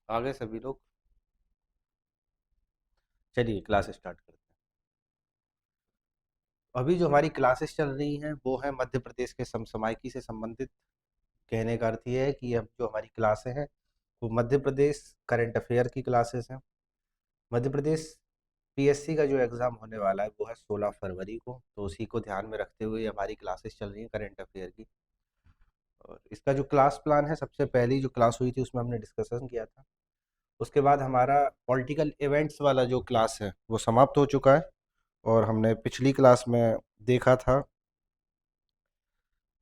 आगे सभी लोग। चलिए क्लास स्टार्ट करते हैं। अभी जो हमारी क्लासेस चल रही हैं वो है मध्य प्रदेश के समसामयिकी से संबंधित। कहने का अर्थ ये है कि अब जो हमारी क्लासें हैं वो मध्य प्रदेश करंट अफेयर की क्लासेस हैं। मध्य प्रदेश पीएससी का जो एग्ज़ाम होने वाला है वो है 16 फरवरी को, तो उसी को ध्यान में रखते हुए हमारी क्लासेस चल रही हैं करंट अफेयर की। और इसका जो क्लास प्लान है, सबसे पहली जो क्लास हुई थी उसमें हमने डिस्कशन किया था। उसके बाद हमारा पॉलिटिकल इवेंट्स वाला जो क्लास है वो समाप्त हो चुका है। और हमने पिछली क्लास में देखा था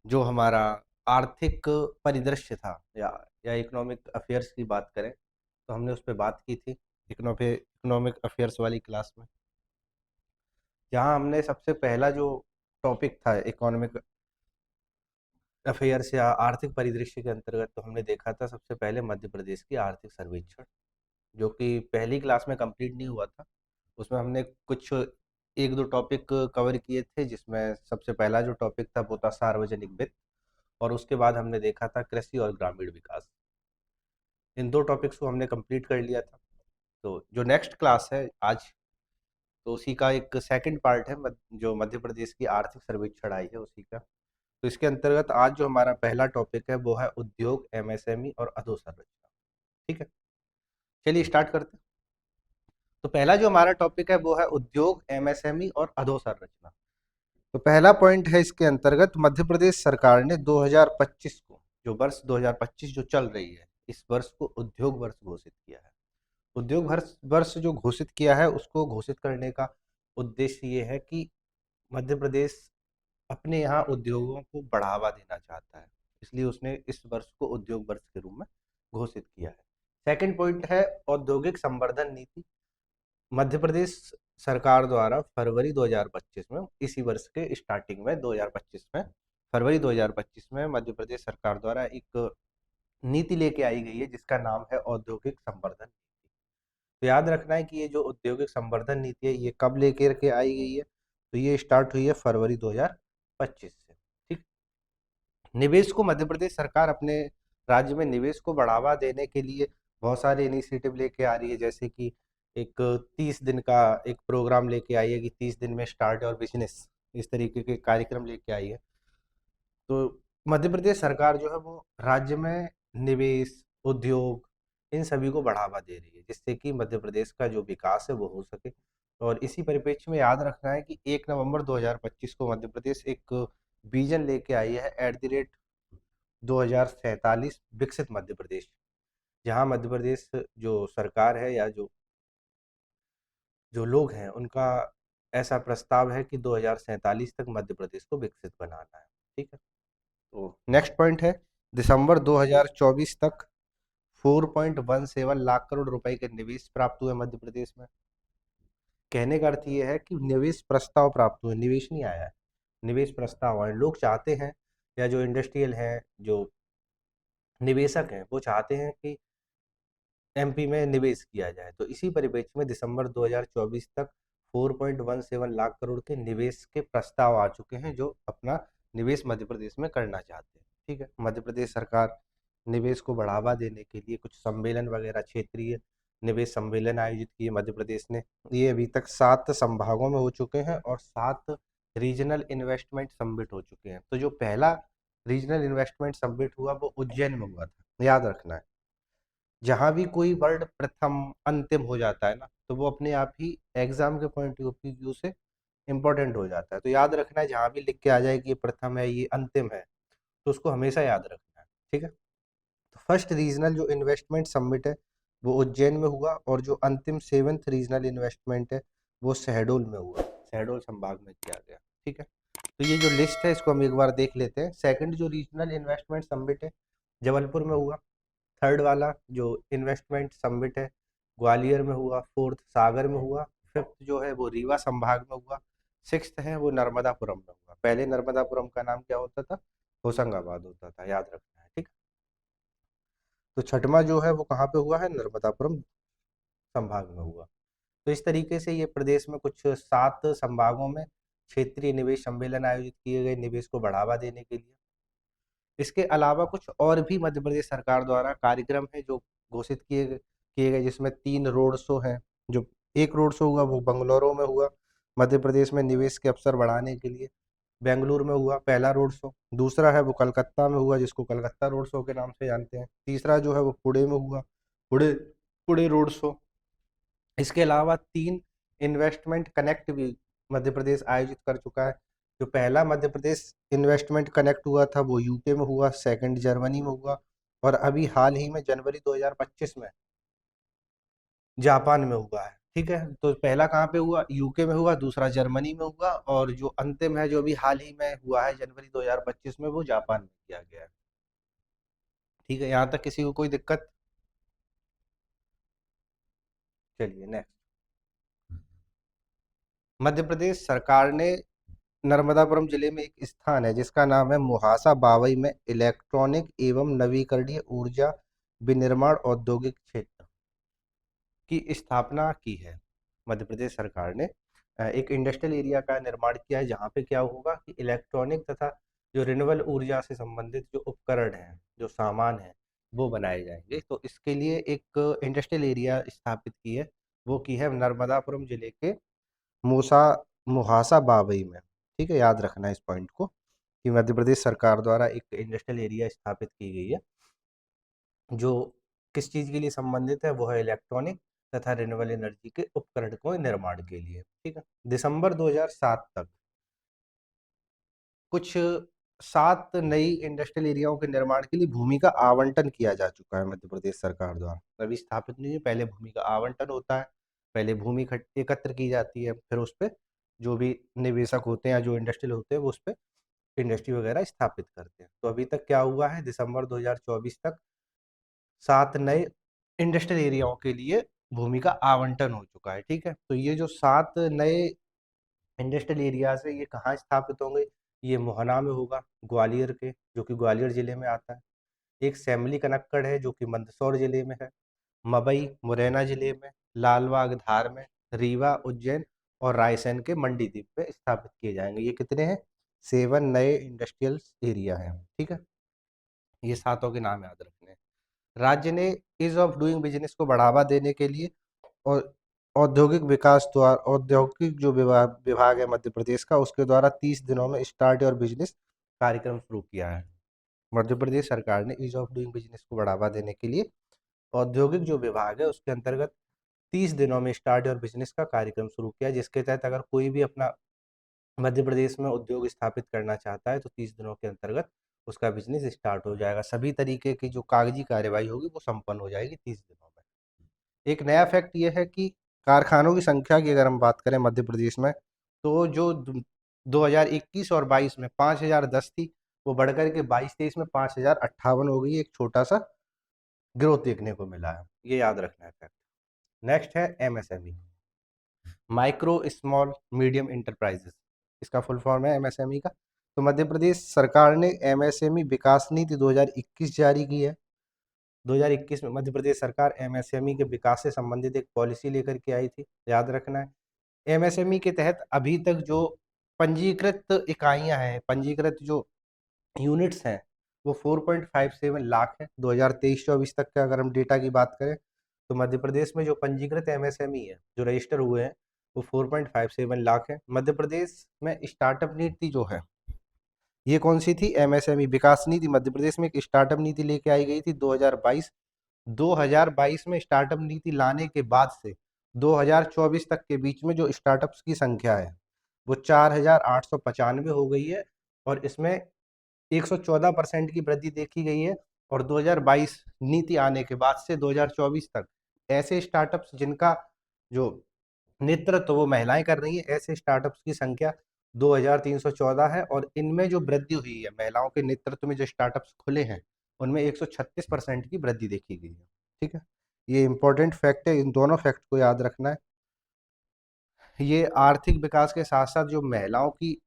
जो हमारा आर्थिक परिदृश्य था, या इकोनॉमिक अफेयर्स की बात करें तो हमने उस पर बात की थी इकोनॉमिक अफेयर्स वाली क्लास में, जहां हमने सबसे पहला जो टॉपिक था इकोनॉमिक अफेयर्स या आर्थिक परिदृश्य के अंतर्गत, तो हमने देखा था सबसे पहले मध्य प्रदेश की आर्थिक सर्वेक्षण, जो कि पहली क्लास में कंप्लीट नहीं हुआ था। उसमें हमने कुछ एक दो टॉपिक कवर किए थे, जिसमें सबसे पहला जो टॉपिक था वो था सार्वजनिक वित्त, और उसके बाद हमने देखा था कृषि और ग्रामीण विकास। इन दो टॉपिक्स को हमने कंप्लीट कर लिया था। तो जो नेक्स्ट क्लास है आज, तो उसी का एक सेकंड पार्ट है, जो मध्य प्रदेश की आर्थिक सर्वेक्षण आई है उसी का। तो इसके अंतर्गत आज जो हमारा पहला टॉपिक है वो है उद्योग, एमएसएमई और अधोसंरचना। ठीक है, चलिए स्टार्ट करते हैं। तो पहला जो हमारा टॉपिक है वो है उद्योग, एमएसएमई और अधोसंरचना। तो पहला पॉइंट है इसके अंतर्गत, मध्य प्रदेश सरकार ने 2025 को, जो वर्ष 2025 जो चल रही है, इस वर्ष को उद्योग वर्ष घोषित किया है। उद्योग वर्ष वर्ष जो घोषित किया है उसको घोषित करने का उद्देश्य ये है कि मध्य प्रदेश अपने यहाँ उद्योगों को बढ़ावा देना चाहता है, इसलिए उसने इस वर्ष को उद्योग वर्ष के रूप में घोषित किया है। सेकंड पॉइंट है औद्योगिक संवर्धन नीति। मध्य प्रदेश सरकार द्वारा फरवरी 2025 में, इसी वर्ष के स्टार्टिंग में 2025 में, फरवरी 2025 में मध्य प्रदेश सरकार द्वारा एक नीति लेके आई गई है जिसका नाम है औद्योगिक संवर्धन नीति। तो याद रखना है कि ये जो औद्योगिक संवर्धन नीति है ये कब लेकर के आई गई है, तो ये स्टार्ट हुई है फरवरी 2025 से। ठीक। निवेश को मध्य प्रदेश सरकार अपने राज्य में निवेश को बढ़ावा देने के लिए बहुत सारे इनिशिएटिव लेके आ रही है, जैसे कि एक 30 दिन का एक प्रोग्राम लेके आई है कि 30 दिन में स्टार्ट और बिजनेस, इस तरीके के कार्यक्रम लेके आई है। तो मध्य प्रदेश सरकार जो है वो राज्य में निवेश, उद्योग, इन सभी को बढ़ावा दे रही है, जिससे कि मध्य प्रदेश का जो विकास है वो हो सके। और इसी परिप्रेक्ष्य में याद रखना है कि 1 नवंबर 2025 को मध्य प्रदेश एक विजन लेके आई है @2047 विकसित मध्य प्रदेश, जहां मध्य प्रदेश जो सरकार है या जो जो लोग हैं उनका ऐसा प्रस्ताव है कि 2047 तक मध्य प्रदेश को विकसित बनाना है। ठीक है। तो नेक्स्ट पॉइंट है, दिसंबर 2024 तक 4.17 लाख करोड़ रुपए के निवेश प्राप्त हुए मध्य प्रदेश में। कहने का अर्थ ये है कि निवेश प्रस्ताव प्राप्त हुए, निवेश नहीं आया है, निवेश प्रस्ताव आए। लोग चाहते हैं, या जो इंडस्ट्रियल हैं, जो निवेशक हैं, वो चाहते हैं कि एमपी में निवेश किया जाए। तो इसी परिप्रेक्ष्य में दिसंबर 2024 तक 4.17 लाख करोड़ के निवेश के प्रस्ताव आ चुके हैं, जो अपना निवेश मध्य प्रदेश में करना चाहते हैं। ठीक है। मध्य प्रदेश सरकार निवेश को बढ़ावा देने के लिए कुछ सम्मेलन वगैरह, क्षेत्रीय निवेश सम्मेलन आयोजित किए मध्य प्रदेश ने। ये अभी तक 7 संभागों में हो चुके हैं और 7 रीजनल इन्वेस्टमेंट समिट हो चुके हैं। तो जो पहला रीजनल इन्वेस्टमेंट समिट हुआ वो उज्जैन में हुआ था, याद रखना है। जहाँ भी कोई वर्ड प्रथम अंतिम हो जाता है ना, तो वो अपने आप ही एग्जाम के पॉइंट ऑफ व्यू से इम्पोर्टेंट हो जाता है। तो याद रखना है, जहाँ भी लिख के आ जाए कि ये प्रथम है, ये अंतिम है, तो उसको हमेशा याद रखना है। ठीक है। तो फर्स्ट रीजनल जो इन्वेस्टमेंट समिट है वो उज्जैन में हुआ, और जो अंतिम 7th रीजनल इन्वेस्टमेंट है वो शहडोल में हुआ, शहडोल संभाग में किया गया। ठीक है। तो ये जो लिस्ट है इसको हम एक बार देख लेते हैं। सेकंड जो रीजनल इन्वेस्टमेंट समिट है जबलपुर में हुआ। थर्ड वाला जो इन्वेस्टमेंट समिट है ग्वालियर में हुआ। फोर्थ सागर में हुआ। फिफ्थ जो है वो रीवा संभाग में हुआ। सिक्स्थ है वो नर्मदापुरम में हुआ। पहले नर्मदापुरम का नाम क्या होता था? होशंगाबाद होता था, याद रखना है। ठीक। तो छठवां जो है वो कहाँ पे हुआ है? नर्मदापुरम संभाग में हुआ। तो इस तरीके से ये प्रदेश में कुछ 7 संभागों में क्षेत्रीय निवेश सम्मेलन आयोजित किए गए, निवेश को बढ़ावा देने के लिए। इसके अलावा कुछ और भी मध्य प्रदेश सरकार द्वारा कार्यक्रम है जो घोषित किए गए, किए गए, जिसमें 3 रोड शो हैं। जो एक रोड शो हुआ वो बंगलौर में हुआ, मध्य प्रदेश में निवेश के अवसर बढ़ाने के लिए। बेंगलुरु में हुआ पहला रोड शो। दूसरा है वो कलकत्ता में हुआ, जिसको कलकत्ता रोड शो के नाम से जानते हैं। तीसरा जो है वो पुणे में हुआ, पुणे पुणे रोड शो। इसके अलावा 3 इन्वेस्टमेंट कनेक्ट भी मध्य प्रदेश आयोजित कर चुका है। जो पहला मध्य प्रदेश इन्वेस्टमेंट कनेक्ट हुआ था वो यूके में हुआ, सेकंड जर्मनी में हुआ, और अभी हाल ही में जनवरी 2025 में जापान में हुआ है। ठीक है, तो पहला कहाँ पे हुआ? यूके में हुआ, दूसरा जर्मनी में हुआ, और जो अंतिम है जो अभी हाल ही में हुआ है जनवरी 2025 में, वो जापान में किया गया है। ठीक है, यहाँ तक किसी को कोई दिक्कत? चलिए नेक्स्ट। मध्य प्रदेश सरकार ने नर्मदापुरम जिले में एक स्थान है जिसका नाम है मुहासा बावई में इलेक्ट्रॉनिक एवं नवीकरणीय ऊर्जा विनिर्माण औद्योगिक क्षेत्र की स्थापना की है। मध्य प्रदेश सरकार ने एक इंडस्ट्रियल एरिया का निर्माण किया है, जहाँ पे क्या होगा कि इलेक्ट्रॉनिक तथा जो रिन्यूएबल ऊर्जा से संबंधित जो उपकरण हैं, जो सामान है, वो बनाए जाएंगे। तो इसके लिए एक इंडस्ट्रियल एरिया स्थापित की है, वो की है नर्मदापुरम जिले के मूसा मुहासा बावई में। ठीक है, याद रखना है इस पॉइंट को कि मध्य प्रदेश सरकार द्वारा एक इंडस्ट्रियल एरिया स्थापित की गई है, जो किस चीज़ के लिए संबंधित है? वो है इलेक्ट्रॉनिक तथा रिन्यूएबल एनर्जी के उपकरण को निर्माण के लिए। ठीक है, दिसंबर 2007 तक कुछ 7 नई इंडस्ट्रियल एरियाओं के निर्माण के लिए भूमि का आवंटन किया जा चुका है मध्य प्रदेश सरकार द्वारा। अभी स्थापित नहीं है, पहले भूमि का आवंटन होता है, पहले भूमि एकत्र की जाती है, फिर उस पर जो भी निवेशक होते हैं या जो इंडस्ट्रियल होते हैं वो उस पर इंडस्ट्री वगैरह स्थापित करते हैं। तो अभी तक क्या हुआ है? दिसंबर 2024 तक 7 नए इंडस्ट्रियल एरियाओं के लिए भूमि का आवंटन हो चुका है। ठीक है, तो ये जो 7 नए इंडस्ट्रियल एरियाज है, ये कहाँ स्थापित होंगे? ये मोहना में होगा, ग्वालियर के, जो कि ग्वालियर जिले में आता है। एक सैमली कनक्कड़ है जो कि मंदसौर जिले में है। मबई मुरैना जिले में, लालबाग धार में, रीवा उज्जैन और रायसेन के मंडी द्वीप पे स्थापित किए जाएंगे। ये कितने हैं? 7 नए इंडस्ट्रियल एरिया हैं। ठीक है, ये सातों के नाम याद रखने हैं। राज्य ने ईज ऑफ डूइंग बिजनेस को बढ़ावा देने के लिए और औद्योगिक विकास द्वारा औद्योगिक जो विभाग है मध्य प्रदेश का, उसके द्वारा 30 दिनों में स्टार्ट योर बिजनेस कार्यक्रम शुरू किया है। मध्य प्रदेश सरकार ने ईज ऑफ डूइंग बिजनेस को बढ़ावा देने के लिए औद्योगिक जो विभाग है उसके अंतर्गत 30 दिनों में स्टार्ट योर बिजनेस का कार्यक्रम शुरू किया, जिसके तहत अगर कोई भी अपना मध्य प्रदेश में उद्योग स्थापित करना चाहता है तो 30 दिनों के अंतर्गत उसका बिजनेस स्टार्ट हो जाएगा। सभी तरीके की जो कागजी कार्यवाही होगी वो संपन्न हो जाएगी 30 दिनों में। एक नया फैक्ट ये है कि कारखानों की संख्या की अगर हम बात करें मध्य प्रदेश में, तो जो 2021 और 22 में 5010 थी, वो बढ़कर के 22-23 में 5058 हो गई। एक छोटा सा ग्रोथ देखने को मिला है, ये याद रखना है फैक्ट। नेक्स्ट है MSME, micro small medium enterprises, इसका फुल फॉर्म है एमएसएमई का। तो मध्य प्रदेश सरकार ने एमएसएमई विकास नीति 2021 जारी की है। 2021 में मध्य प्रदेश सरकार एमएसएमई के विकास से संबंधित एक पॉलिसी लेकर के आई थी, याद रखना है। एमएसएमई के तहत अभी तक जो पंजीकृत इकाइयां हैं, पंजीकृत जो यूनिट्स हैं, वो 4.57 लाख है। 2023-24 तक का अगर हम डेटा की बात करें तो मध्य प्रदेश में जो पंजीकृत एमएसएमई है, जो रजिस्टर हुए हैं, वो 4.57 लाख है। मध्य प्रदेश में स्टार्टअप नीति जो है, ये कौन सी थी? एमएसएमई विकास नीति। मध्य प्रदेश में एक स्टार्टअप नीति लेके आई गई थी 2022 में स्टार्टअप नीति लाने के बाद से 2024 तक के बीच में जो स्टार्टअप्स की संख्या है वो 4895 हो गई है, और इसमें 114% की वृद्धि देखी गई है। और 2022 नीति आने के बाद से 2024 तक ऐसे स्टार्टअप्स जिनका जो नेतृत्व वो महिलाएं कर रही हैं, ऐसे स्टार्टअप्स की संख्या 2314 है। और इनमें जो वृद्धि हुई है, महिलाओं के नेतृत्व में जो स्टार्टअप्स खुले हैं, उनमें 136% की वृद्धि देखी गई है। ठीक है, ये इंपॉर्टेंट फैक्ट है, इन दोनों फैक्ट को याद रखना है। ये आर्थिक विकास के साथ साथ जो महिलाओं की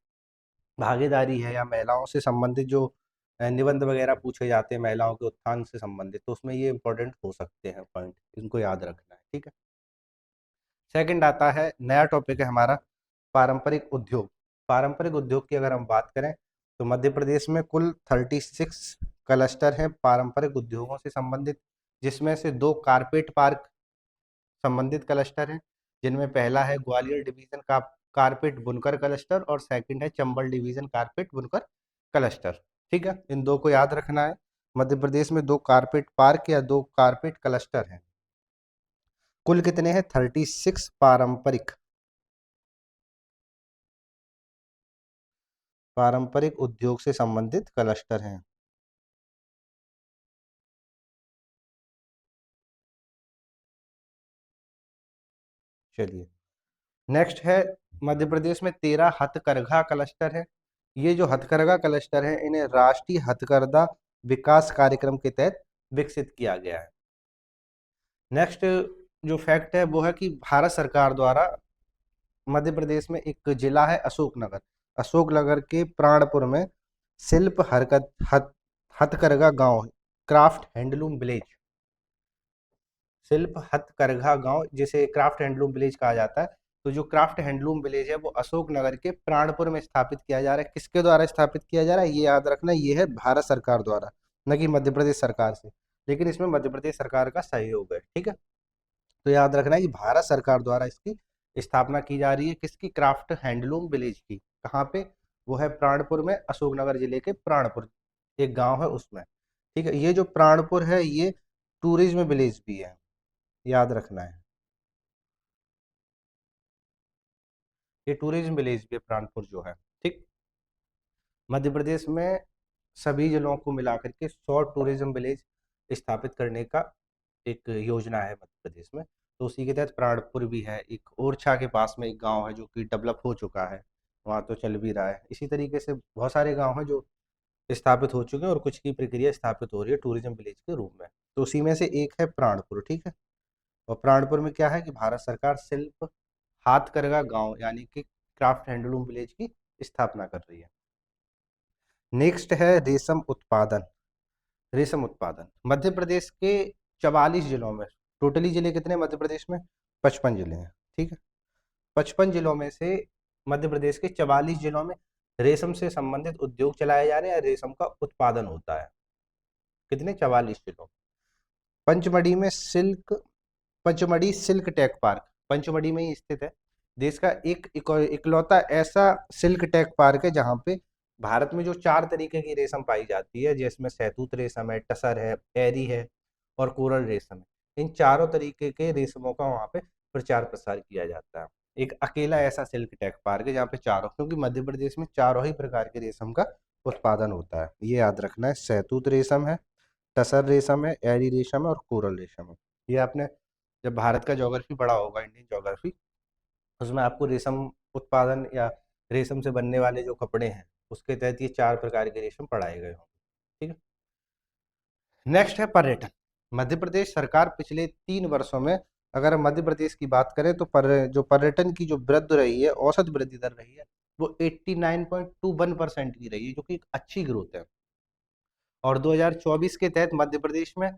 भागीदारी है या महिलाओं से संबंधित जो निबंध वगैरह पूछे जाते हैं महिलाओं के उत्थान से संबंधित, तो उसमें ये इंपॉर्टेंट हो सकते हैं पॉइंट, इनको याद रखना है। ठीक है, सेकंड आता है, नया टॉपिक है हमारा पारंपरिक उद्योग। पारंपरिक उद्योग की अगर हम बात करें तो मध्य प्रदेश में कुल 36 क्लस्टर हैं पारंपरिक उद्योगों से संबंधित, जिसमें से 2 कारपेट पार्क संबंधित क्लस्टर हैं, जिनमें पहला है ग्वालियर डिवीजन का कारपेट बुनकर क्लस्टर और सेकंड है चंबल डिवीजन कारपेट बुनकर क्लस्टर। ठीक है, इन दो को याद रखना है। मध्य प्रदेश में दो कारपेट पार्क या दो कारपेट क्लस्टर हैं। कुल कितने हैं? 36 पारंपरिक उद्योग से संबंधित क्लस्टर हैं। चलिए, नेक्स्ट है मध्य प्रदेश में 13 हथकरघा क्लस्टर है। ये जो हथकरघा क्लस्टर है, इन्हें राष्ट्रीय हथकरघा विकास कार्यक्रम के तहत विकसित किया गया है। नेक्स्ट जो फैक्ट है वो है कि भारत सरकार द्वारा मध्य प्रदेश में एक जिला है अशोकनगर, अशोकनगर के प्राणपुर में शिल्प हरकत हथकरघा गांव, क्राफ्ट हैंडलूम विलेज, शिल्प हथकरघा गांव जिसे क्राफ्ट हैंडलूम विलेज कहा जाता है। तो जो क्राफ्ट हैंडलूम विलेज है वो अशोकनगर के प्राणपुर में स्थापित किया जा रहा है। किसके द्वारा स्थापित किया जा रहा है ये याद रखना, ये है भारत सरकार द्वारा, न कि मध्य प्रदेश सरकार से। लेकिन इसमें मध्य प्रदेश सरकार का सहयोग है। ठीक है, तो याद रखना है कि भारत सरकार द्वारा इसकी स्थापना की जा रही है। किसकी? क्राफ्ट हैंडलूम विलेज की। कहाँ पे? वो है प्राणपुर में, अशोकनगर जिले के प्राणपुर एक गांव है उसमें। ठीक है, ये जो प्राणपुर है ये टूरिज्म विलेज भी है, याद रखना है। ये टूरिज्म विलेज भी है प्राणपुर जो है। ठीक, मध्य प्रदेश में सभी जिलों को मिलाकर के 100 टूरिज्म विलेज स्थापित करने का एक योजना है मध्य प्रदेश में। तो उसी के तहत प्राणपुर भी है। एक ओरछा के पास में एक गांव है जो कि डेवलप हो चुका है, वहाँ तो चल भी रहा है। इसी तरीके से बहुत सारे गांव हैं जो स्थापित हो चुके हैं और कुछ की प्रक्रिया स्थापित हो रही है टूरिज्म विलेज के रूप में। तो उसी में से एक है प्राणपुर। ठीक है, और प्राणपुर में क्या है कि भारत सरकार शिल्प हाथकरघा गांव यानी कि क्राफ्ट हैंडलूम विलेज की स्थापना कर रही है। नेक्स्ट है रेशम उत्पादन। रेशम उत्पादन मध्य प्रदेश के 44 जिलों में, टोटली जिले कितने मध्य प्रदेश में? 55 जिले हैं। ठीक है, 55 जिलों में से मध्य प्रदेश के 44 जिलों में रेशम से संबंधित उद्योग चलाए जा रहे हैं, रेशम का उत्पादन होता है। कितने? 44 जिलों। पंचमढ़ी में silk Pachmarhi silk tech park Pachmarhi में ही स्थित है। देश का इकलौता ऐसा सिल्क टेक पार्क है जहाँ पे भारत में जो 4 तरीके की रेशम पाई जाती है, जिसमें शहतूत रेशम है, टसर है, एरी है और कोरल रेशम है। इन चारों तरीके के रेशमों का वहाँ पे प्रचार प्रसार किया जाता है। एक अकेला ऐसा सिल्क टेक पार्क है जहाँ पे चारों, क्योंकि मध्य प्रदेश में चारों ही प्रकार के रेशम का उत्पादन होता है, ये याद रखना है। शहतूत रेशम है, टसर रेशम है, एरी रेशम है और कोरल रेशम है। ये आपने जब भारत का ज्योग्राफी पढ़ा होगा, इंडियन ज्योग्राफी, उसमें आपको रेशम उत्पादन या रेशम से बनने वाले जो कपड़े हैं उसके तहत ये 4 प्रकार के रेशम पढ़ाए गए होंगे। ठीक है, नेक्स्ट है पर्यटन। मध्य प्रदेश सरकार पिछले 3 वर्षों में, अगर मध्य प्रदेश की बात करें तो जो पर्यटन की जो वृद्धि रही है, औसत वृद्धि दर रही है, वो 89.21% की रही है, जो कि एक अच्छी ग्रोथ है। और 2024 के तहत मध्य प्रदेश में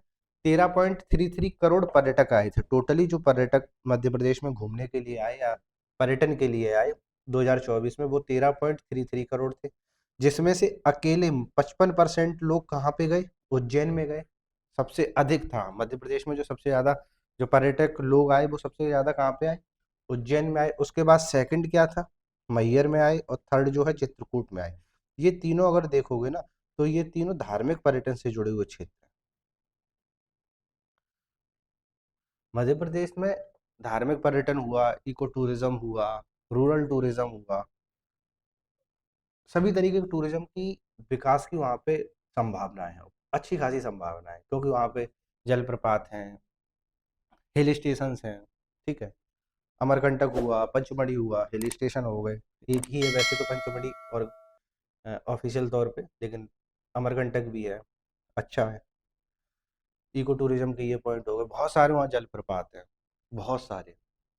13.33 करोड़ पर्यटक आए थे। टोटली जो पर्यटक मध्य प्रदेश में घूमने के लिए आए या पर्यटन के लिए आए 2024 में, वो 13.33 करोड़ थे। जिसमें से अकेले 55% लोग कहाँ पे गए? उज्जैन में गए। सबसे अधिक था मध्य प्रदेश में, जो सबसे ज्यादा जो पर्यटक लोग आए वो सबसे ज्यादा कहाँ पे आए? उज्जैन में आए। उसके बाद सेकंड क्या था? मैहर में आए। और थर्ड जो है चित्रकूट में आए। ये तीनों अगर देखोगे ना, तो ये तीनों धार्मिक पर्यटन से जुड़े हुए क्षेत्र हैं। मध्य प्रदेश में धार्मिक पर्यटन हुआ, इको टूरिज्म हुआ, रूरल टूरिज्म हुआ, सभी तरीके के टूरिज्म की विकास की वहाँ पे संभावनाएं हैं, अच्छी खासी संभावना है, क्योंकि वहाँ पे जलप्रपात हैं, हिल स्टेशन हैं। ठीक है, अमरकंटक हुआ, पंचमढ़ी हुआ, हिल स्टेशन हो गए। एक ही है वैसे तो पंचमढ़ी और ऑफिशियल तौर पे, लेकिन अमरकंटक भी है, अच्छा है। इको टूरिज्म के ये पॉइंट हो गए। बहुत सारे वहाँ जलप्रपात हैं, बहुत सारे।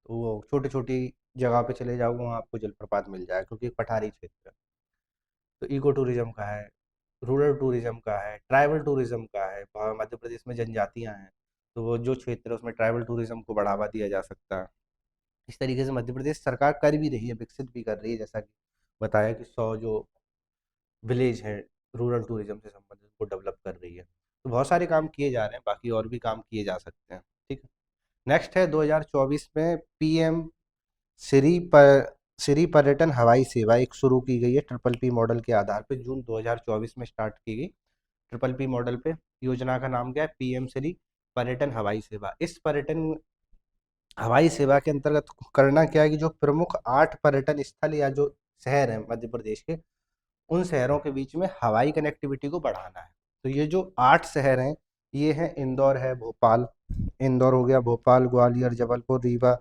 तो वो छोटी छोटी जगह पे चले जाओगे वहाँ आपको जलप्रपात मिल जाएगा, क्योंकि एक पठारी क्षेत्र है। तो इको टूरिज्म का है, रूरल टूरिज्म का है, ट्राइबल टूरिज्म का है। मध्य प्रदेश में जनजातियाँ हैं, तो वो जो क्षेत्र है उसमें ट्राइबल टूरिज्म को बढ़ावा दिया जा सकता है। इस तरीके से मध्य प्रदेश सरकार कर भी रही है, विकसित भी कर रही है, जैसा कि बताया कि 100 जो विलेज है रूरल टूरिज्म से संबंधित वो डेवलप कर रही है। तो बहुत सारे काम किए जा रहे हैं, बाकी और भी काम किए जा सकते हैं। ठीक है, नेक्स्ट है 2024 में पीएम श्री पर श्री पर्यटन हवाई सेवा एक शुरू की गई है ट्रिपल पी मॉडल के आधार पर, जून 2024 में स्टार्ट की गई ट्रिपल पी मॉडल पे। योजना का नाम क्या है? पीएम श्री पर्यटन हवाई सेवा। इस पर्यटन हवाई सेवा के अंतर्गत करना क्या है कि जो प्रमुख 8 पर्यटन स्थल या जो शहर हैं मध्य प्रदेश के, उन शहरों के बीच में हवाई कनेक्टिविटी को बढ़ाना है। तो ये जो 8 शहर हैं, ये हैं इंदौर है, भोपाल, इंदौर हो गया, भोपाल, ग्वालियर, जबलपुर, रीवा,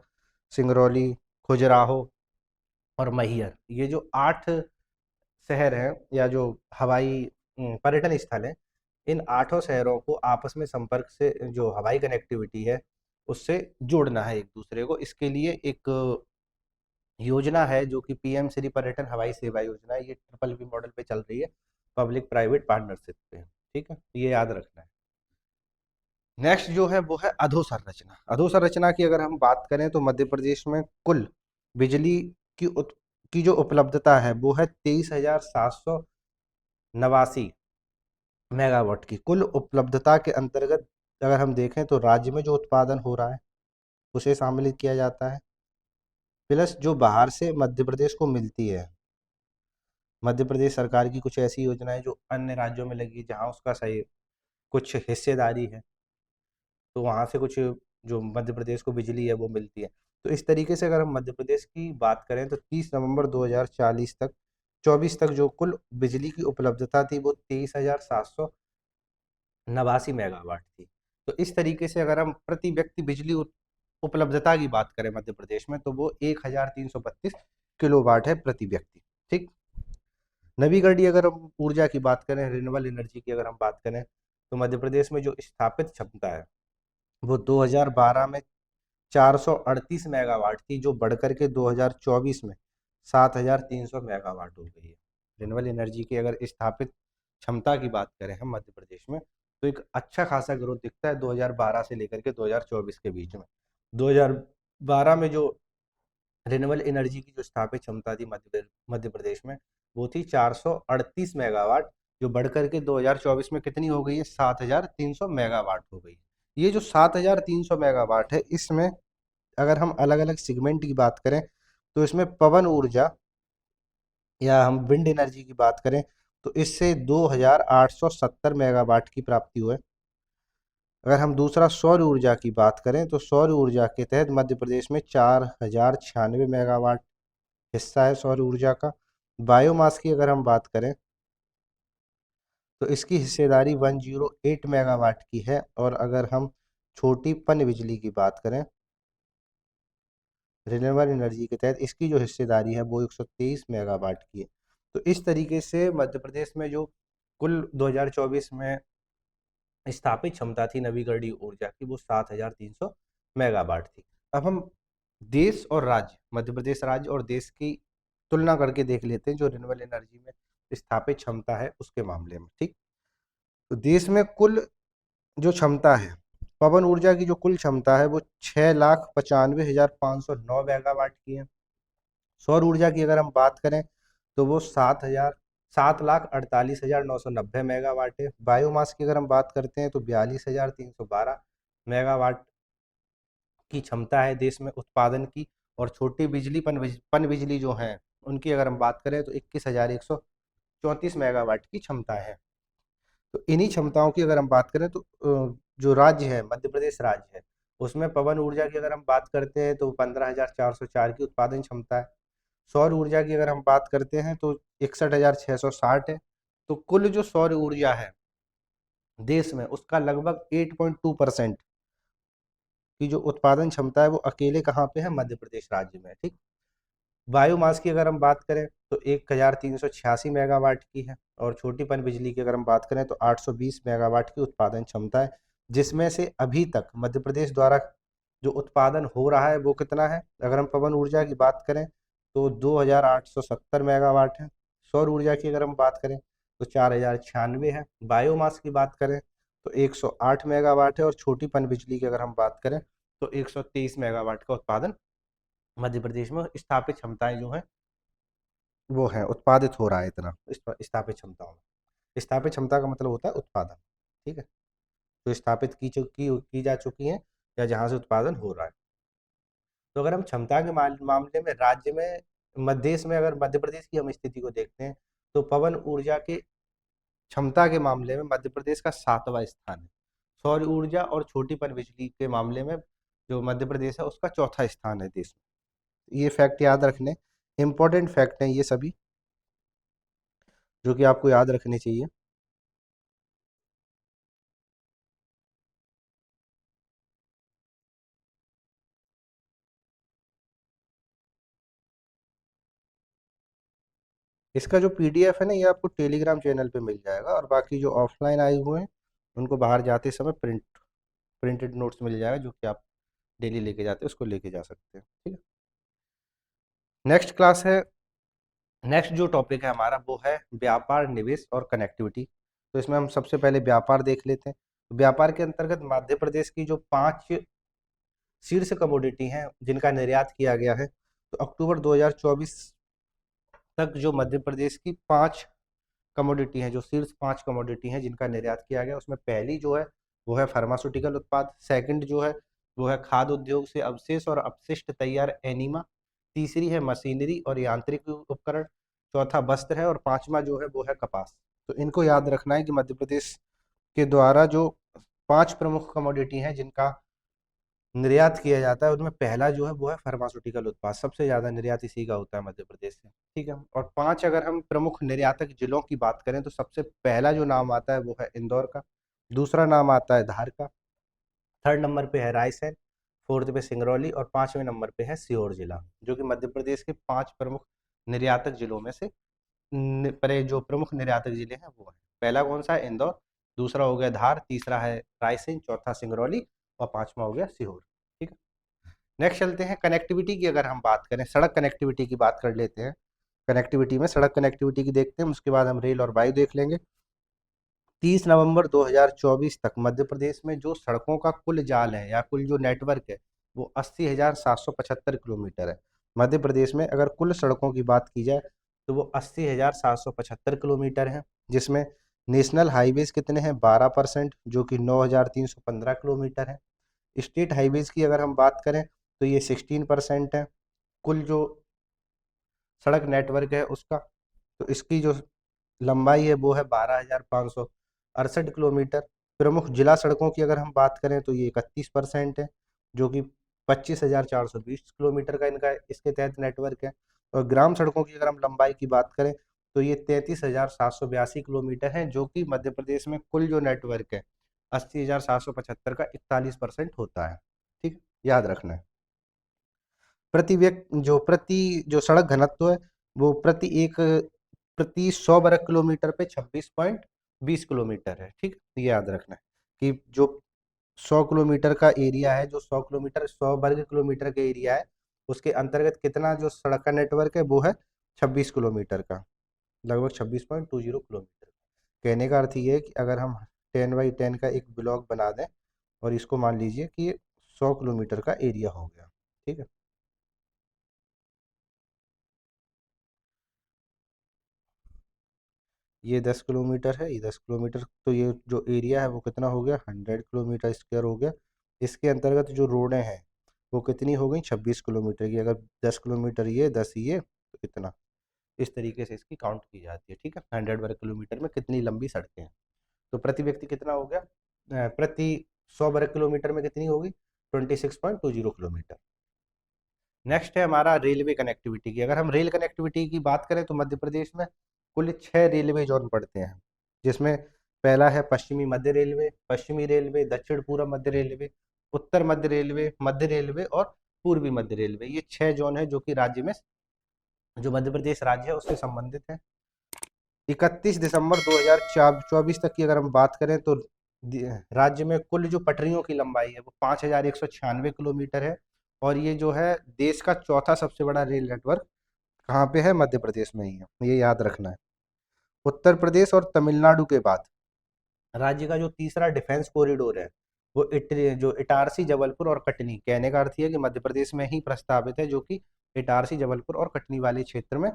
सिंगरौली, खजुराहो और मैहर। ये जो 8 शहर हैं या जो हवाई पर्यटन स्थल हैं, इन 8 शहरों को आपस में संपर्क से जो हवाई कनेक्टिविटी है उससे जोड़ना है एक दूसरे को। इसके लिए एक योजना है जो कि पीएम श्री पर्यटन हवाई सेवा योजना है। ये ट्रिपल पी मॉडल पे चल रही है, पब्लिक प्राइवेट पार्टनरशिप पे। ठीक है, ये याद रखना है। नेक्स्ट जो है वो है अधोसंरचना। अधोसंरचना की अगर हम बात करें तो मध्य प्रदेश में कुल बिजली की की जो उपलब्धता है वो है 23,789 मेगावाट की। कुल उपलब्धता के अंतर्गत अगर हम देखें तो राज्य में जो उत्पादन हो रहा है उसे शामिल किया जाता है, प्लस जो बाहर से मध्य प्रदेश को मिलती है। मध्य प्रदेश सरकार की कुछ ऐसी योजनाएं जो अन्य राज्यों में लगी जहां उसका सही कुछ हिस्सेदारी है, तो वहां से कुछ जो मध्य प्रदेश को बिजली है वो मिलती है। तो इस तरीके से अगर हम मध्य प्रदेश की बात करें तो 30 नवंबर 2040 तक 24 तक जो कुल बिजली की उपलब्धता थी वो 23,789 मेगावाट थी। तो इस तरीके से अगर हम प्रति व्यक्ति बिजली उपलब्धता की बात करें मध्य प्रदेश में तो वो 1332 किलोवाट है प्रति व्यक्ति। ठीक। नवीकरणीय अगर हम ऊर्जा की बात करें, रिन्यूएबल एनर्जी की अगर हम बात करें, तो मध्य प्रदेश में जो स्थापित क्षमता है वो 2012 में 438 मेगावाट थी, जो बढ़कर के 2024 में 7,300 मेगावाट हो गई है। रिन्यूएबल एनर्जी की अगर स्थापित क्षमता की बात करें हम मध्य प्रदेश में, तो एक अच्छा खासा ग्रोथ दिखता है 2012 से लेकर के 2024 के बीच में। 2012 में जो रिन्यूएबल एनर्जी की जो स्थापित क्षमता थी मध्य प्रदेश में वो थी 438 मेगावाट, जो बढ़कर के 2024 में कितनी हो गई है? 7,300 मेगावाट हो गई। ये जो 7,300 मेगावाट है, इसमें अगर हम अलग अलग सेगमेंट की बात करें तो इसमें पवन ऊर्जा या हम विंड एनर्जी की बात करें तो इससे 2,870 मेगावाट की प्राप्ति हुई। अगर हम दूसरा सौर ऊर्जा की बात करें तो सौर ऊर्जा के तहत मध्य प्रदेश में 4,096 मेगावाट हिस्सा है सौर ऊर्जा का। बायोमास की अगर हम बात करें तो इसकी हिस्सेदारी 108 मेगावाट की है। और अगर हम छोटी पन बिजली की बात करें रिन्यूएबल एनर्जी के तहत, इसकी जो हिस्सेदारी है वो 123 मेगावाट की है। तो इस तरीके से मध्य प्रदेश में जो कुल 2024 में स्थापित क्षमता थी नवीकरणीय ऊर्जा की वो 7,300 मेगावाट थी। अब हम देश और राज्य, मध्य प्रदेश राज्य और देश की तुलना करके देख लेते हैं जो रिन्यूएबल एनर्जी में स्थापित क्षमता है उसके मामले में। ठीक। तो देश में कुल जो क्षमता है पवन ऊर्जा की, जो कुल क्षमता है वो 6,95,509 मेगावाट की है। सौर ऊर्जा की अगर हम बात करें तो वो 7,48,990 मेगावाट है। बायोमास की अगर हम बात करते हैं तो 42,312 मेगावाट की क्षमता है देश में उत्पादन की। और छोटी बिजली पन बिजली जो है उनकी अगर हम बात करें तो 21,134 मेगावाट की क्षमता है। तो इन्हीं क्षमताओं की अगर हम बात करें तो जो राज्य है मध्य प्रदेश राज्य है उसमें पवन ऊर्जा की अगर हम बात करते हैं तो 15,404 की उत्पादन क्षमता है। सौर ऊर्जा की अगर हम बात करते हैं तो 61,660 है। तो कुल जो सौर ऊर्जा है देश में उसका लगभग 8.2% की जो उत्पादन क्षमता है वो अकेले कहाँ पे है? मध्य प्रदेश राज्य में। ठीक। बायोमास की अगर हम बात करें तो 1,386 मेगावाट की है। और छोटी पन बिजली की अगर हम बात करें तो 820 मेगावाट की उत्पादन क्षमता है, जिसमें से अभी तक मध्य प्रदेश द्वारा जो उत्पादन हो रहा है वो कितना है? अगर हम पवन ऊर्जा की बात करें तो 2,870 मेगावाट है। सौर ऊर्जा की अगर हम बात करें तो 4,096 है। बायोमास की बात करें तो 108 मेगावाट है। और छोटी पन बिजली की अगर हम बात करें तो 123 मेगावाट का उत्पादन मध्य प्रदेश में स्थापित क्षमताएं जो हैं वो है, उत्पादित हो रहा है इतना स्थापित क्षमताओं में। स्थापित क्षमता का मतलब होता है उत्पादन। ठीक है। तो स्थापित की जा चुकी हैं या जहाँ से उत्पादन हो रहा है। तो अगर हम क्षमता के मामले में राज्य में देश में अगर मध्य प्रदेश की हम स्थिति को देखते हैं, तो पवन ऊर्जा के क्षमता के मामले में मध्य प्रदेश का 7वां स्थान है। सौर ऊर्जा और छोटी पनबिजली के मामले में जो मध्य प्रदेश है उसका चौथा स्थान है देश में। ये फैक्ट याद रखने, इंपॉर्टेंट फैक्ट हैं ये सभी, जो कि आपको याद रखने चाहिए। इसका जो पीडीएफ है ना, ये आपको टेलीग्राम चैनल पे मिल जाएगा, और बाकी जो ऑफलाइन आए हुए हैं उनको बाहर जाते समय प्रिंटेड नोट्स मिल जाएगा, जो कि आप डेली लेके जाते हैं उसको लेके जा सकते हैं। ठीक है। नेक्स्ट क्लास है, नेक्स्ट जो टॉपिक है हमारा वो है व्यापार, निवेश और कनेक्टिविटी। तो इसमें हम सबसे पहले व्यापार देख लेते हैं। व्यापार के अंतर्गत मध्य प्रदेश की जो 5 शीर्ष कमोडिटी हैं जिनका निर्यात किया गया है, तो अक्टूबर 2024 तक जो मध्य प्रदेश की 5 कमोडिटी हैं, जो शीर्ष 5 कमोडिटी हैं जिनका निर्यात किया गया, उसमें पहली जो है वो है फार्मास्यूटिकल उत्पाद, सेकंड जो है वो है खाद्य उद्योग से अवशेष और अपशिष्ट तैयार एनीमा, तीसरी है मशीनरी और यांत्रिक उपकरण, चौथा वस्त्र है, और पांचवा जो है वो है कपास। तो इनको याद रखना है कि मध्य प्रदेश के द्वारा जो 5 प्रमुख कमोडिटी हैं जिनका निर्यात किया जाता है, उनमें पहला जो है वो है फार्मास्यूटिकल उत्पाद। सबसे ज्यादा निर्यात इसी का होता है मध्य प्रदेश से। ठीक है। और 5 अगर हम प्रमुख निर्यातक जिलों की बात करें, तो सबसे पहला जो नाम आता है वो है इंदौर का, दूसरा नाम आता है धार का, थर्ड नंबर पे है रायसेन, फोर्थ पे सिंगरौली, और 5वें नंबर पे है सीहोर जिला, जो कि मध्य प्रदेश के 5 प्रमुख निर्यातक जिलों में से परे जो प्रमुख निर्यातक जिले हैं वो है। पहला कौन सा है? इंदौर, दूसरा हो गया धार, तीसरा है रायसेन, चौथा सिंगरौली, और पांचवा हो गया सीहोर। ठीक है। नेक्स्ट चलते हैं कनेक्टिविटी की। अगर हम बात करें, सड़क कनेक्टिविटी की बात कर लेते हैं। कनेक्टिविटी में सड़क कनेक्टिविटी की देखते हैं, उसके बाद हम रेल और वायु देख लेंगे। 30 नवंबर 2024 तक मध्य प्रदेश में जो सड़कों का कुल जाल है या कुल जो नेटवर्क है वो 80,775 किलोमीटर है। मध्य प्रदेश में अगर कुल सड़कों की बात की जाए तो वो 80,775 किलोमीटर है, जिसमें नेशनल हाईवेज कितने हैं? 12%, जो कि 9,315 किलोमीटर है। स्टेट हाईवेज की अगर हम बात करें तो ये 16% है कुल जो सड़क नेटवर्क है उसका। तो इसकी जो लंबाई है वो है 12,568 किलोमीटर। प्रमुख जिला सड़कों की अगर हम बात करें तो ये 31% है, जो कि 25,420 किलोमीटर का इनका इसके तहत नेटवर्क है। और ग्राम सड़कों की अगर हम लंबाई की बात करें तो ये 33,782 किलोमीटर है, जो कि मध्य प्रदेश में कुल जो नेटवर्क है 80,775 का 41% होता है। ठीक, याद रखना है। प्रति जो सड़क घनत्व है वो प्रति 100 वर्ग किलोमीटर पे 26.20 किलोमीटर है। ठीक, ये याद रखना है कि जो 100 किलोमीटर का एरिया है, जो 100 वर्ग किलोमीटर का एरिया है, उसके अंतर्गत कितना जो सड़क का नेटवर्क है वो है 26 किलोमीटर का, लगभग 26.20 किलोमीटर। कहने का अर्थ ये है कि अगर हम 10x10 का एक ब्लॉक बना दें और इसको मान लीजिए कि ये 100 किलोमीटर का एरिया हो गया। ठीक है। ये 10 किलोमीटर है, ये 10 किलोमीटर, तो ये जो एरिया है वो कितना हो गया? 100 किलोमीटर स्क्वायर हो गया। इसके अंतर्गत जो रोडें हैं वो कितनी हो गई? 26 किलोमीटर की। अगर 10 किलोमीटर ये, 10 ये, तो कितना, इस तरीके से इसकी काउंट की जाती है। ठीक है। 100 वर्ग किलोमीटर में कितनी लंबी सड़कें हैं, तो प्रति व्यक्ति कितना हो गया? प्रति 100 वर्ग किलोमीटर में कितनी होगी? 26.20 किलोमीटर। नेक्स्ट है हमारा रेलवे कनेक्टिविटी की। अगर हम रेल कनेक्टिविटी की बात करें तो मध्य प्रदेश में कुल 6 रेलवे जोन पड़ते हैं, जिसमें पहला है पश्चिमी रेलवे, दक्षिण पूर्व मध्य रेलवे, उत्तर मध्य रेलवे और पूर्वी मध्य रेलवे। ये 6 जोन है जो कि राज्य में, जो मध्य प्रदेश राज्य है उससे संबंधित है। 31 दिसंबर 2024 तक की अगर हम बात करें तो राज्य में कुल जो पटरियों की लंबाई है वो 5,196 किलोमीटर है। और ये जो है देश का चौथा सबसे बड़ा रेल नेटवर्क कहाँ पे है? मध्य प्रदेश में ही है, ये याद रखना है। उत्तर प्रदेश और तमिलनाडु के बाद राज्य का जो तीसरा डिफेंस कॉरिडोर है वो जो इटारसी, जबलपुर और कटनी, कहने का अर्थ ये है कि मध्य प्रदेश में ही प्रस्तावित है, जो कि इटारसी, जबलपुर और कटनी वाले क्षेत्र में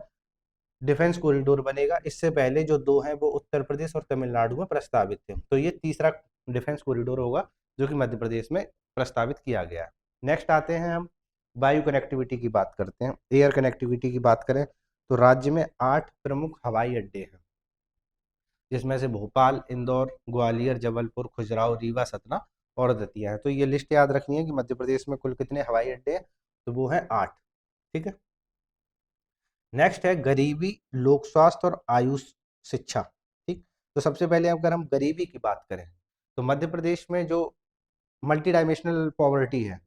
डिफेंस कॉरिडोर बनेगा। इससे पहले जो 2 हैं वो उत्तर प्रदेश और तमिलनाडु में प्रस्तावित थे। तो ये तीसरा डिफेंस कॉरिडोर होगा जो कि मध्य प्रदेश में प्रस्तावित किया गया है। नेक्स्ट आते हैं हम वायु कनेक्टिविटी की बात करते हैं। एयर कनेक्टिविटी की बात करें तो राज्य में 8 प्रमुख हवाई अड्डे हैं, जिसमें से भोपाल, इंदौर, ग्वालियर, जबलपुर, खजुराहो, रीवा, सतना और दतिया है। तो ये लिस्ट याद रखनी है कि मध्य प्रदेश में कुल कितने हवाई अड्डे हैं, तो वो है 8। ठीक है। नेक्स्ट है गरीबी, लोक स्वास्थ्य और आयुष शिक्षा। ठीक। तो सबसे पहले अगर हम गरीबी की बात करें तो मध्य प्रदेश में जो मल्टी डायमेंशनल पॉवर्टी है,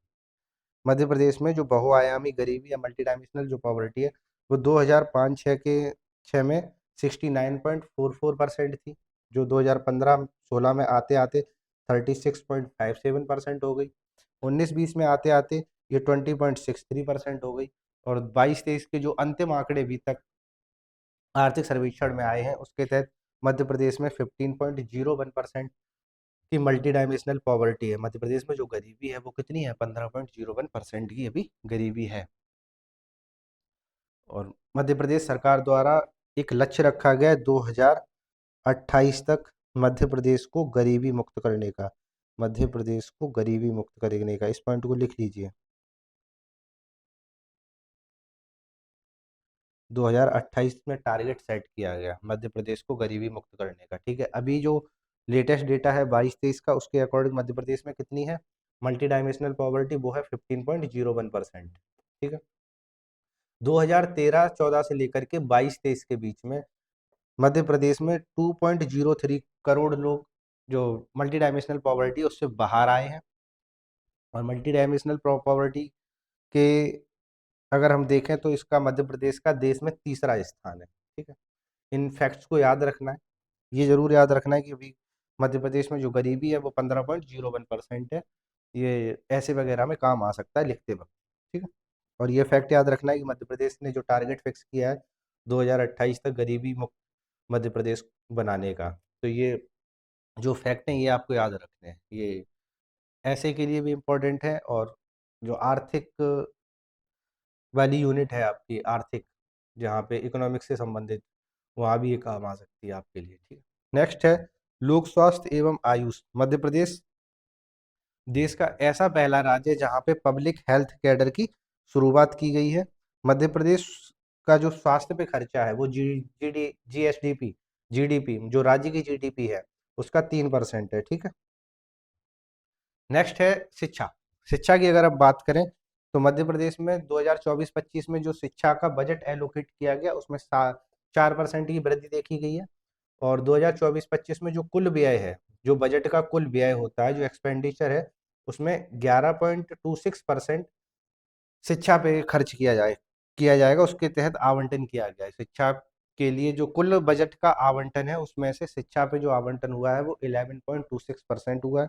मध्य प्रदेश में जो बहुआयामी गरीबी या मल्टी डायमेंशनल जो पॉवर्टी है वो 2005-6 के 6 में 69.44% थी, जो 2015-16 में आते आते 36.57% हो गई। 19-20 में आते आते ये 20.63% हो गई। और 22-23 के जो अंतिम आंकड़े अभी तक आर्थिक सर्वेक्षण में आए हैं उसके तहत मध्य प्रदेश में 15.01% की मल्टी डायमेंशनल पॉवर्टी है। मध्य प्रदेश में जो गरीबी है वो कितनी है, 15.01% की अभी गरीबी है। और मध्य प्रदेश सरकार द्वारा एक लक्ष्य रखा गया है 2028 तक मध्य प्रदेश को गरीबी मुक्त करने का, मध्य प्रदेश को गरीबी मुक्त करने का। इस पॉइंट को लिख लीजिए, 2028 में टारगेट सेट किया गया मध्य प्रदेश को गरीबी मुक्त करने का। ठीक है। अभी जो लेटेस्ट डेटा है 22-23 का, उसके अकॉर्डिंग मध्य प्रदेश में कितनी है मल्टी डायमेंशनल पॉवर्टी, वो है 15.01%। ठीक है। 2013-14 से लेकर के 22-23 के बीच में मध्य प्रदेश में 2.03 करोड़ लोग जो मल्टी डायमेंशनल पॉवर्टी उससे बाहर आए हैं। और मल्टी डायमेंशनल पॉवर्टी के अगर हम देखें तो इसका मध्य प्रदेश का देश में तीसरा स्थान है। ठीक है। इन फैक्ट्स को याद रखना है, ये जरूर याद रखना है कि अभी मध्य प्रदेश में जो गरीबी है वो 15.01% है। ये ऐसे वगैरह में काम आ सकता है लिखते वक्त। ठीक है। और ये फैक्ट याद रखना है कि मध्य प्रदेश ने जो टारगेट फिक्स किया है 2028 तक गरीबी मुक्त मध्य प्रदेश बनाने का, तो ये जो फैक्ट हैं ये आपको याद रखने हैं। ये ऐसे के लिए भी इम्पोर्टेंट है, और जो आर्थिक वाली यूनिट है आपकी आर्थिक, जहाँ पे इकोनॉमिक्स से संबंधित, वहाँ भी ये काम आ सकती है आपके लिए। ठीक है। नेक्स्ट है लोक स्वास्थ्य एवं आयुष। मध्य प्रदेश देश का ऐसा पहला राज्य है जहाँ पे पब्लिक हेल्थ कैडर की शुरुआत की गई है। मध्य प्रदेश का जो स्वास्थ्य पे खर्चा है वो जीडीपी जो राज्य की जीडीपी है उसका 3% है। ठीक है। नेक्स्ट है शिक्षा। शिक्षा की अगर आप बात करें तो मध्य प्रदेश में 2024-25 में जो शिक्षा का बजट एलोकेट किया गया उसमें 4% की वृद्धि देखी गई है। और 2024-25 में जो कुल व्यय है, जो बजट का कुल व्यय होता है, जो एक्सपेंडिचर है, उसमें 11.26% शिक्षा पे खर्च किया जाएगा। उसके तहत आवंटन किया गया है शिक्षा के लिए। जो कुल बजट का आवंटन है उसमें से शिक्षा पे जो आवंटन हुआ है वो 11.26% हुआ है।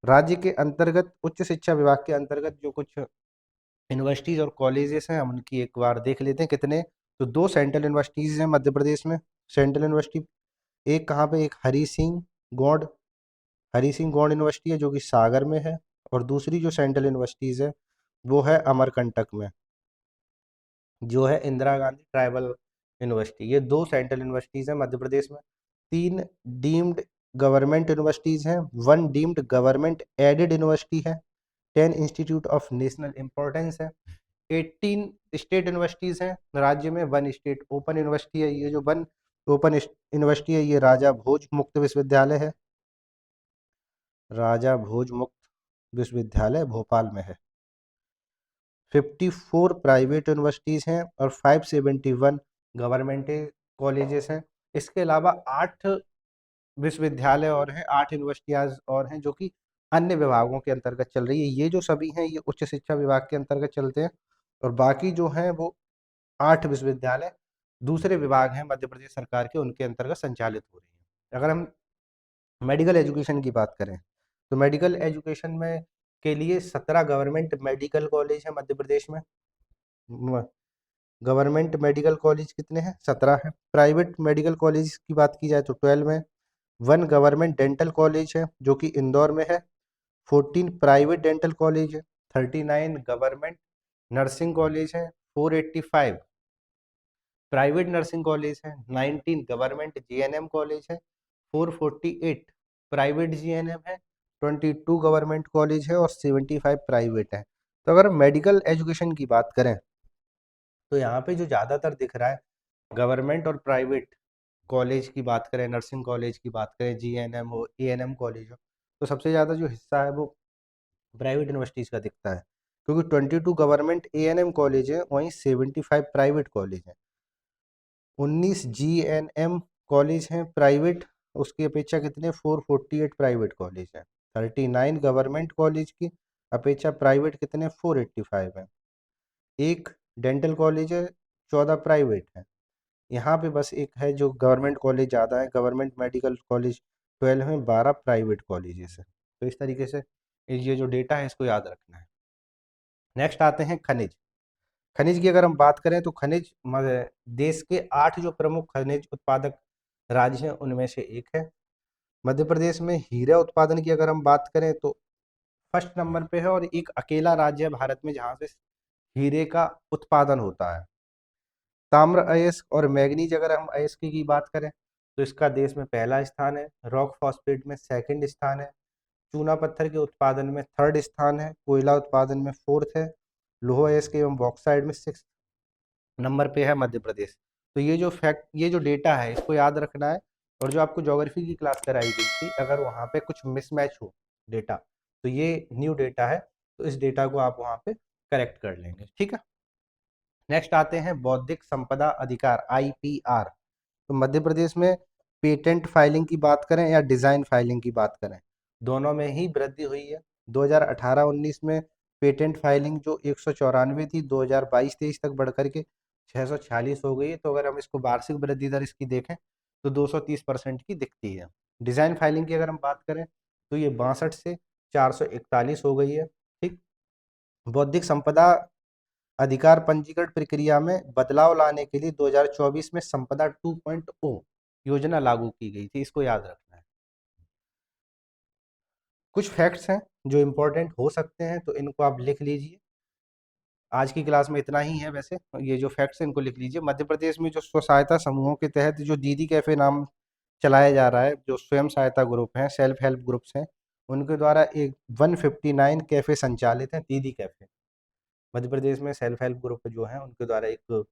राज्य के अंतर्गत उच्च शिक्षा विभाग के अंतर्गत जो कुछ यूनिवर्सिटीज और कॉलेजेस हैं हम उनकी एक बार देख लेते हैं कितने। तो 2 सेंट्रल यूनिवर्सिटीज हैं मध्य प्रदेश में। सेंट्रल यूनिवर्सिटी एक कहाँ पे, एक हरी सिंह गौड़ यूनिवर्सिटी है जो कि सागर में है। और दूसरी जो सेंट्रल यूनिवर्सिटीज है वो है अमरकंटक में, जो है इंदिरा गांधी ट्राइबल यूनिवर्सिटी। ये 2 सेंट्रल यूनिवर्सिटीज हैं मध्य प्रदेश में। 3 डीम्ड गवर्नमेंट यूनिवर्सिटीज हैं, 1 डीम्ड गवर्नमेंट एडेड यूनिवर्सिटी है, 10 इंस्टीट्यूट ऑफ नेशनल इंपॉर्टेंस है, 18 स्टेट यूनिवर्सिटीज हैं राज्य में, 1 स्टेट ओपन यूनिवर्सिटी है। ये जो 1 ओपन यूनिवर्सिटी है ये राजा भोज मुक्त विश्वविद्यालय है, राजा भोज मुक्त विश्वविद्यालय भोपाल में है। 54 प्राइवेट यूनिवर्सिटीज हैं और 571 गवर्नमेंट कॉलेजेस हैं। इसके अलावा 8 विश्वविद्यालय और हैं, 8 यूनिवर्सिटियाँ और हैं जो कि अन्य विभागों के अंतर्गत चल रही है। ये जो सभी हैं ये उच्च शिक्षा विभाग के अंतर्गत चलते हैं। और बाकी जो हैं वो 8 विश्वविद्यालय दूसरे विभाग हैं मध्य प्रदेश सरकार के, उनके अंतर्गत संचालित हो रही हैं। अगर हम मेडिकल एजुकेशन की बात करें तो मेडिकल एजुकेशन में के लिए 17 गवर्नमेंट मेडिकल कॉलेज है मध्य प्रदेश में। गवर्नमेंट मेडिकल कॉलेज कितने हैं, 17 है। प्राइवेट मेडिकल कॉलेज की बात की जाए तो 12 में। 1 गवर्नमेंट डेंटल कॉलेज है जो कि इंदौर में है। 14 प्राइवेट डेंटल कॉलेज है। 39 गवर्नमेंट नर्सिंग कॉलेज है। 485 प्राइवेट नर्सिंग कॉलेज है। 19 गवर्नमेंट जीएनएम कॉलेज है। 448 प्राइवेट जीएनएम है। 22 गवर्नमेंट कॉलेज है और 75 प्राइवेट है। तो अगर मेडिकल एजुकेशन की बात करें तो यहाँ पे जो ज़्यादातर दिख रहा है गवर्नमेंट और प्राइवेट कॉलेज की बात करें, नर्सिंग कॉलेज की बात करें, जीएनएम हो, एएनएम कॉलेज हो, तो सबसे ज़्यादा जो हिस्सा है वो प्राइवेट यूनिवर्सिटीज़ का दिखता है, क्योंकि 22 गवर्नमेंट एएनएम कॉलेज है, वहीं 75 प्राइवेट कॉलेज हैं। 19 जीएनएम कॉलेज हैं प्राइवेट, उसकी अपेक्षा कितने 448 प्राइवेट कॉलेज हैं। 39 गवर्नमेंट कॉलेज की अपेक्षा प्राइवेट कितने 485 हैं। एक डेंटल कॉलेज है, 14 प्राइवेट हैं। यहाँ पे बस एक है जो गवर्नमेंट कॉलेज ज़्यादा है, गवर्नमेंट मेडिकल कॉलेज 12 में, 12 प्राइवेट कॉलेजेस है। तो इस तरीके से ये जो डेटा है इसको याद रखना है। नेक्स्ट आते हैं खनिज। खनिज की अगर हम बात करें तो खनिज देश के 8 जो प्रमुख खनिज उत्पादक राज्य हैं उनमें से एक है। मध्य प्रदेश में हीरा उत्पादन की अगर हम बात करें तो फर्स्ट नंबर पे है, और एक अकेला राज्य है भारत में जहाँ से हीरे का उत्पादन होता है। ताम्र अयस्क और मैग्नीज अगर हम अयस्क की बात करें तो इसका देश में पहला स्थान है, रॉक फॉस्फेट में सेकंड स्थान है, चूना पत्थर के उत्पादन में थर्ड स्थान है, कोयला उत्पादन में फोर्थ है, लोहा अयस्क एवं बॉक्साइड में सिक्स नंबर पे है मध्य प्रदेश। तो ये जो डेटा है इसको याद रखना है। और जो आपको ज्योग्राफी की क्लास कराई गई थी, अगर वहाँ पे कुछ मिसमैच हो डेटा तो ये न्यू डेटा है, तो इस डेटा को आप वहाँ पे करेक्ट कर लेंगे, ठीक है। नेक्स्ट आते हैं बौद्धिक संपदा अधिकार, आईपीआर। तो मध्य प्रदेश में पेटेंट फाइलिंग की बात करें या डिजाइन फाइलिंग की बात करें, दोनों में ही वृद्धि हुई है। 2018-19 में पेटेंट फाइलिंग जो 194 थी, 2022-23 तक बढ़कर के 646 हो गई है। तो अगर हम इसको वार्षिक वृद्धि दर इसकी देखें तो 230% की दिखती है। डिजाइन फाइलिंग की अगर हम बात करें तो ये 62 से 441 हो गई है, ठीक। बौद्धिक संपदा अधिकार पंजीकरण प्रक्रिया में बदलाव लाने के लिए 2024 में संपदा 2.0 योजना लागू की गई थी, इसको याद रखना है। कुछ फैक्ट्स हैं जो इम्पोर्टेंट हो सकते हैं, तो इनको आप लिख लीजिए। आज की क्लास में इतना ही है, वैसे ये जो फैक्ट्स हैं इनको लिख लीजिए। मध्य प्रदेश में जो स्व सहायता समूहों के तहत जो दीदी कैफे नाम चलाया जा रहा है, जो स्वयं सहायता ग्रुप हैं, सेल्फ हेल्प ग्रुप्स हैं, उनके द्वारा एक 159 कैफे संचालित हैं, दीदी कैफे। मध्य प्रदेश में सेल्फ हेल्प ग्रुप जो हैं उनके द्वारा एक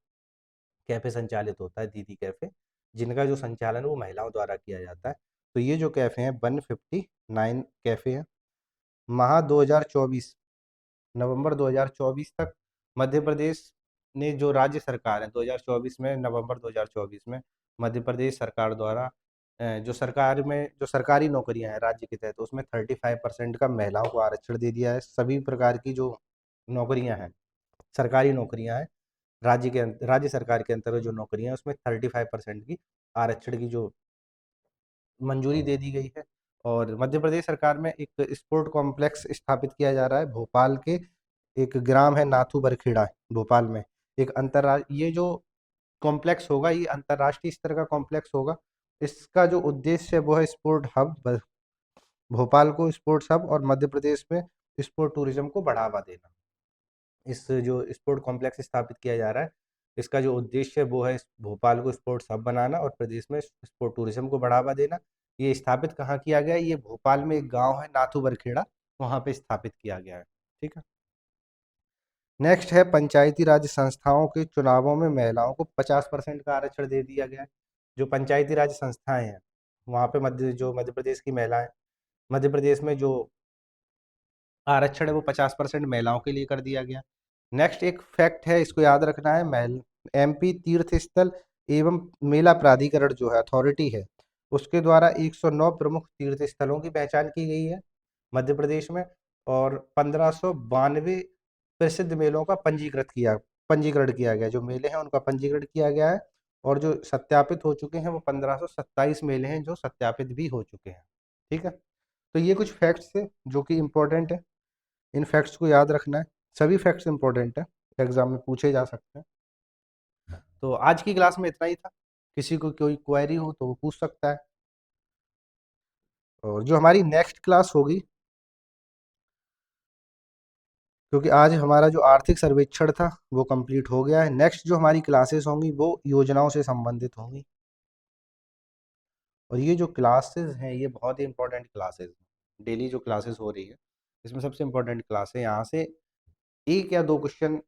कैफ़े संचालित होता है, दीदी कैफ़े, जिनका जो संचालन वो महिलाओं द्वारा किया जाता है। तो ये जो कैफ़े हैं 159 कैफ़े हैं। महा 2024 नवंबर 2024 तक मध्य प्रदेश ने जो राज्य सरकार है 2024 में, नवंबर 2024 में मध्य प्रदेश सरकार द्वारा जो सरकार में जो सरकारी नौकरियां हैं राज्य के तहत, उसमें 35% का महिलाओं को आरक्षण दे दिया है। सभी प्रकार की जो नौकरियां हैं, सरकारी नौकरियां हैं, राज्य सरकार के अंतर्गत जो नौकरियां हैं उसमें 35% की आरक्षण की जो मंजूरी दे दी गई है। और मध्य प्रदेश सरकार में एक स्पोर्ट कॉम्प्लेक्स स्थापित किया जा रहा है भोपाल के, एक ग्राम है नाथू बरखेड़ा भोपाल में। एक अंतर्राष्ट्रीय ये जो कॉम्प्लेक्स होगा ये अंतर्राष्ट्रीय स्तर का कॉम्प्लेक्स होगा। इसका जो उद्देश्य है वो है स्पोर्ट हब, भोपाल को स्पोर्ट्स हब और मध्य प्रदेश में स्पोर्ट टूरिज्म को बढ़ावा देना। इस जो स्पोर्ट कॉम्प्लेक्स स्थापित किया जा रहा है, इसका जो उद्देश्य है वो है भोपाल को स्पोर्ट्स हब बनाना और प्रदेश में स्पोर्ट टूरिज्म को बढ़ावा देना। ये स्थापित कहाँ किया गया है? ये भोपाल में एक गांव है नाथू बरखेड़ा, वहाँ पे स्थापित किया गया है, ठीक है। नेक्स्ट है पंचायती राज संस्थाओं के चुनावों में महिलाओं को 50% का आरक्षण दे दिया गया है। जो पंचायती राज संस्थाएं हैं वहाँ पे मध्य प्रदेश की महिलाएं, मध्य प्रदेश में जो आरक्षण है वो 50% महिलाओं के लिए कर दिया गया। नेक्स्ट एक फैक्ट है, इसको याद रखना है, एमपी तीर्थ स्थल एवं मेला प्राधिकरण जो है अथॉरिटी है, उसके द्वारा 109 प्रमुख तीर्थ स्थलों की पहचान की गई है मध्य प्रदेश में। और 1592 प्रसिद्ध मेलों का पंजीकरण किया गया, जो मेले हैं उनका पंजीकरण किया गया है। और जो सत्यापित हो चुके हैं वो 1527 मेले हैं जो सत्यापित भी हो चुके हैं, ठीक है। तो ये कुछ फैक्ट्स थे जो कि इम्पोर्टेंट है, इन फैक्ट्स को याद रखना है। सभी फैक्ट्स इंपॉर्टेंट है, एग्जाम में पूछे जा सकते हैं। तो आज की क्लास में इतना ही था। किसी को कोई क्वेरी हो तो वो पूछ सकता है। और जो हमारी नेक्स्ट क्लास होगी, क्योंकि आज हमारा जो आर्थिक सर्वेक्षण था वो कंप्लीट हो गया है, नेक्स्ट जो हमारी क्लासेस होंगी वो योजनाओं से संबंधित होंगी। और ये जो क्लासेस हैं ये बहुत ही इंपॉर्टेंट क्लासेस हैं। डेली जो क्लासेस हो रही है, इसमें सबसे इम्पोर्टेंट क्लास है। यहाँ से एक या दो क्वेश्चन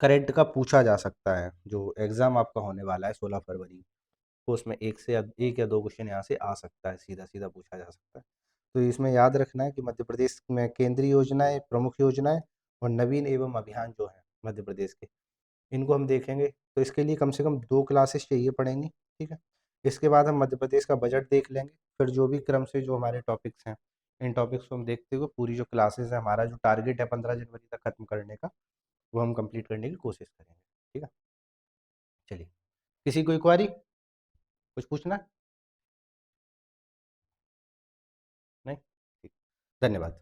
करंट का पूछा जा सकता है। जो एग्ज़ाम आपका होने वाला है 16 फरवरी, तो उसमें एक या दो क्वेश्चन यहाँ से आ सकता है, सीधा सीधा पूछा जा सकता है। तो इसमें याद रखना है कि मध्य प्रदेश में केंद्रीय योजनाएं, प्रमुख योजनाएं और नवीन एवं अभियान जो है मध्य प्रदेश के, इनको हम देखेंगे। तो इसके लिए कम से कम 2 क्लासेस चाहिए पड़ेंगी, ठीक है? इसके बाद हम मध्य प्रदेश का बजट देख लेंगे, फिर जो भी क्रम से जो हमारे टॉपिक्स हैं, इन टॉपिक्स को हम देखते हुए पूरी जो क्लासेस है, हमारा जो टारगेट है 15 जनवरी तक खत्म करने का, वो हम कंप्लीट करने की कोशिश करेंगे, ठीक है? चलिए, किसी कोई क्वेरी, कुछ पूछना है? नहीं? ठीक, धन्यवाद।